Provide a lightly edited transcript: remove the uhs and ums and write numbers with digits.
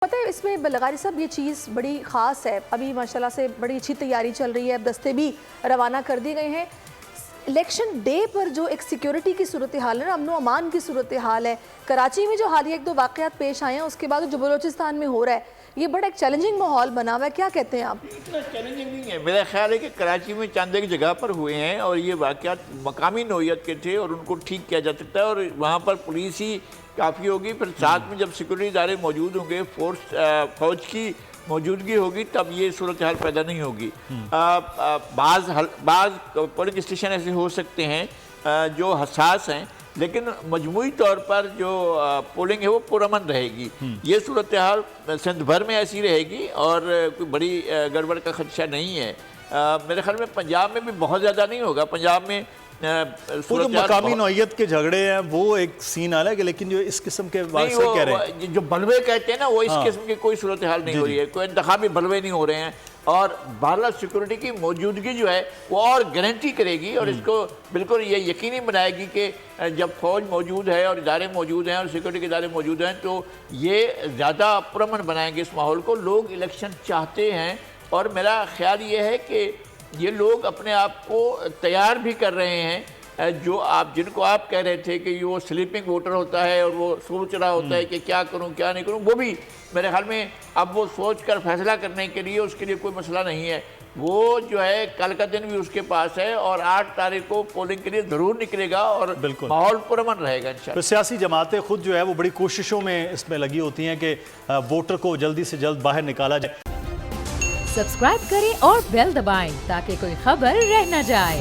پتہ ہے اس میں بلغاری صاحب یہ چیز بڑی خاص ہے. ابھی ماشاءاللہ سے بڑی اچھی تیاری چل رہی ہے, اب دستے بھی روانہ کر دی گئے ہیں. الیکشن ڈے پر جو ایک سیکیورٹی کی صورتحال ہے نا, امن و امان کی صورتحال ہے, کراچی میں جو حالیہ ایک دو واقعات پیش آئے ہیں, اس کے بعد جو بلوچستان میں ہو رہا ہے, یہ بڑا ایک چیلنجنگ ماحول بنا ہوا ہے. کیا کہتے ہیں آپ؟ اتنا چیلنجنگ نہیں ہے. میرا خیال ہے کہ کراچی میں چند ایک جگہ پر ہوئے ہیں اور یہ واقعات مقامی نوعیت کے تھے اور ان کو ٹھیک کیا جا سکتا ہے, اور وہاں پر پولیس ہی کافی ہوگی. پھر ساتھ میں جب سیکورٹی ادارے موجود ہوں گے, فوج کی موجودگی ہوگی, تب یہ صورتحال پیدا نہیں ہوگی. بعض پولنگ اسٹیشن ایسے ہو سکتے ہیں جو حساس ہیں, لیکن مجموعی طور پر جو پولنگ ہے وہ پرامن رہے گی. یہ صورتحال سندھ بھر میں ایسی رہے گی اور کوئی بڑی گڑبڑ کا خدشہ نہیں ہے. میرے خیال میں پنجاب میں بھی بہت زیادہ نہیں ہوگا. پنجاب میں وہ جو مقامی نوعیت کے جھگڑے ہیں وہ ایک سین آ رہا ہے, لیکن جو اس قسم کے واقعے کہہ رہے ہیں, جو بلوے کہتے ہیں نا, وہ اس قسم کی کوئی صورتحال نہیں ہو رہی ہے. کوئی انتخابی بلوے نہیں ہو رہے ہیں, اور بہرحال سیکورٹی کی موجودگی جو ہے وہ اور گارنٹی کرے گی اور اس کو بالکل یہ یقینی بنائے گی کہ جب فوج موجود ہے اور ادارے موجود ہیں اور سیکورٹی کے ادارے موجود ہیں تو یہ زیادہ پرامن بنائیں گے اس ماحول کو. لوگ الیکشن چاہتے ہیں اور میرا خیال یہ ہے کہ یہ لوگ اپنے آپ کو تیار بھی کر رہے ہیں. جو جن کو آپ کہہ رہے تھے کہ وہ سلیپنگ ووٹر ہوتا ہے اور وہ سوچ رہا ہوتا ہے کہ کیا کروں کیا نہیں کروں, وہ بھی میرے خیال میں اب وہ سوچ کر فیصلہ کرنے کے لیے اس کے لیے کوئی مسئلہ نہیں ہے. وہ جو ہے کل کا دن بھی اس کے پاس ہے اور 8 تاریخ کو پولنگ کے لیے ضرور نکلے گا اور ماحول پرامن رہے گا انشاءاللہ. سیاسی جماعتیں خود جو ہے وہ بڑی کوششوں میں اس میں لگی ہوتی ہیں کہ ووٹر کو جلدی سے جلد باہر نکالا جائے. سبسکرائب کریں اور بیل دبائیں تاکہ کوئی خبر رہ نہ جائے.